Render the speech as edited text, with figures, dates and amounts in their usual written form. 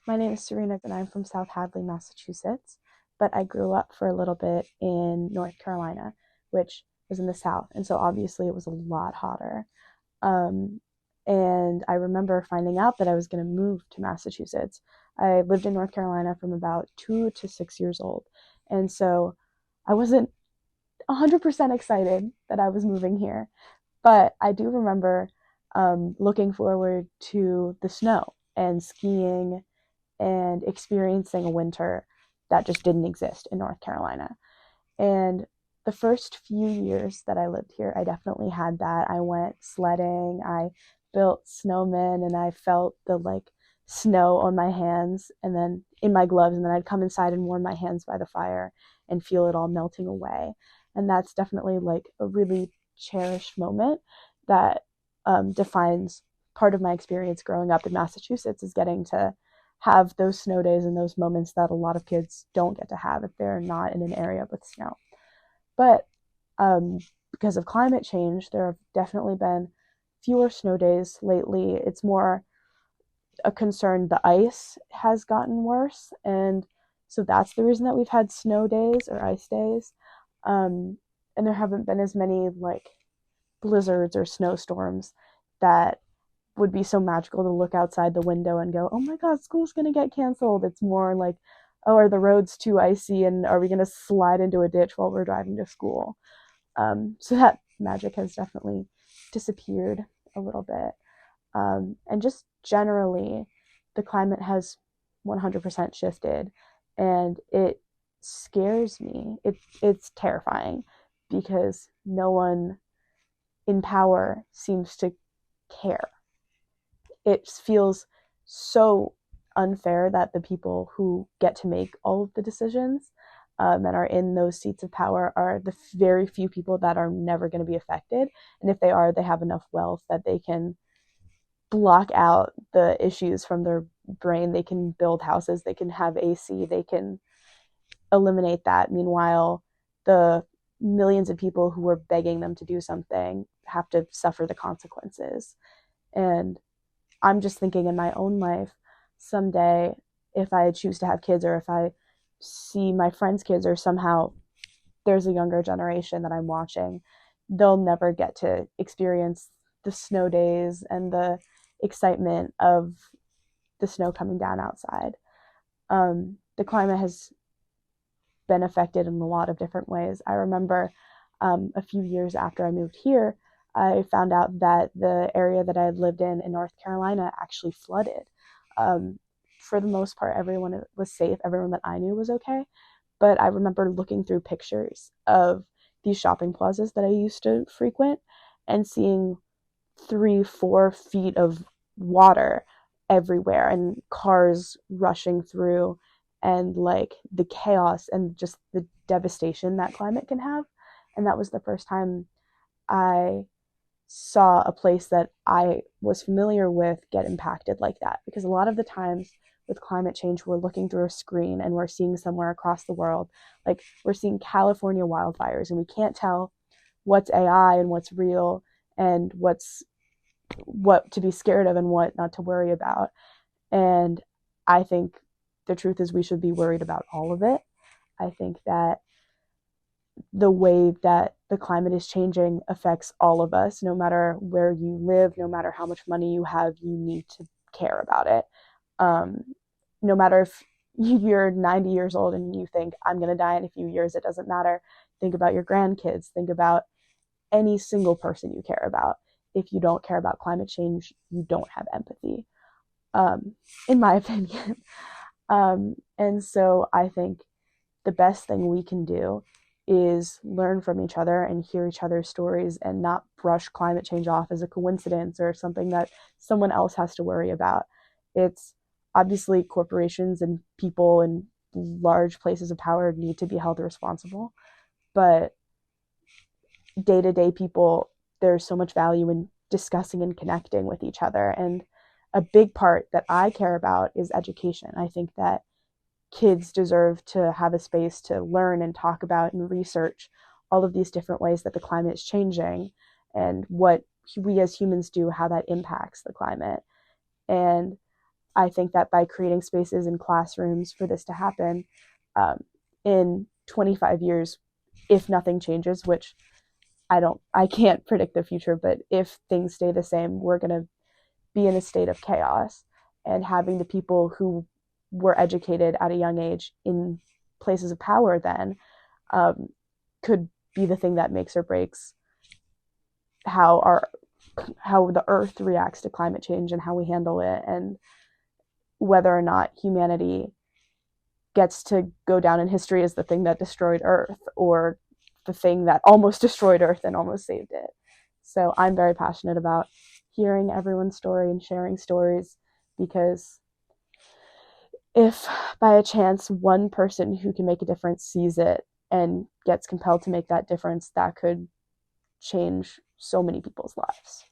My name is Serena and I'm from South Hadley, Massachusetts, but I grew up for a little bit in North Carolina, which was in the South. And so obviously it was a lot hotter. Um, and I remember finding out that I was going to move to Massachusetts. I lived in North Carolina from about 2 to 6 years old. And so I wasn't 100% excited that I was moving here, but I do remember looking forward to the snow and skiing and experiencing a winter that just didn't exist in North Carolina. And the first few years that I lived here, I definitely had that. I went sledding, I built snowmen, and I felt the snow on my hands and then in my gloves. And then I'd come inside and warm my hands by the fire and feel it all melting away. And that's definitely a really cherished moment that defines part of my experience growing up in Massachusetts, is getting to have those snow days and those moments that a lot of kids don't get to have if they're not in an area with snow. But because of climate change, there have definitely been fewer snow days lately. It's more a concern the ice has gotten worse, and so that's the reason that we've had snow days or ice days. And there haven't been as many blizzards or snowstorms that would be so magical to look outside the window and go, oh my God, school's going to get canceled. It's more like, oh, are the roads too icy and are we going to slide into a ditch while we're driving to school? So that magic has definitely disappeared a little bit. And just generally, the climate has 100% shifted, and it scares me. It's terrifying because no one in power seems to care. It feels so unfair that the people who get to make all of the decisions and are in those seats of power are the very few people that are never going to be affected. And if they are, they have enough wealth that they can block out the issues from their brain. They can build houses, they can have AC, they can eliminate that. Meanwhile, the millions of people who were begging them to do something have to suffer the consequences. And I'm just thinking in my own life, someday, if I choose to have kids, or if I see my friends' kids, or somehow there's a younger generation that I'm watching, they'll never get to experience the snow days and the excitement of the snow coming down outside. The climate has been affected in a lot of different ways. I remember a few years after I moved here, I found out that the area that I had lived in North Carolina actually flooded. For the most part, everyone was safe. Everyone that I knew was okay. But I remember looking through pictures of these shopping plazas that I used to frequent and seeing 3-4 feet of water everywhere and cars rushing through, and the chaos and just the devastation that climate can have. And that was the first time I saw a place that I was familiar with get impacted like that. Because a lot of the times with climate change, we're looking through a screen and we're seeing somewhere across the world, we're seeing California wildfires, and we can't tell what's AI and what's real, and what to be scared of and what not to worry about. And I think the truth is we should be worried about all of it. I think that the way that the climate is changing affects all of us. No matter where you live, no matter how much money you have, you need to care about it. No matter if you're 90 years old and you think, I'm going to die in a few years, it doesn't matter. Think about your grandkids. Think about any single person you care about. If you don't care about climate change, you don't have empathy, in my opinion. And so I think the best thing we can do is learn from each other and hear each other's stories, and not brush climate change off as a coincidence or something that someone else has to worry about. It's obviously corporations and people in large places of power need to be held responsible, but day-to-day people, there's so much value in discussing and connecting with each other. And a big part that I care about is education. I think that kids deserve to have a space to learn and talk about and research all of these different ways that the climate is changing, and what we as humans do, how that impacts the climate. And I think that by creating spaces in classrooms for this to happen, in 25 years, if nothing changes, which I can't predict the future, but if things stay the same, we're going to be in a state of chaos. And having the people who were educated at a young age in places of power then could be the thing that makes or breaks how the earth reacts to climate change and how we handle it, and whether or not humanity gets to go down in history as the thing that destroyed Earth, or the thing that almost destroyed Earth and almost saved it. So I'm very passionate about hearing everyone's story and sharing stories, because if by a chance one person who can make a difference sees it and gets compelled to make that difference, that could change so many people's lives.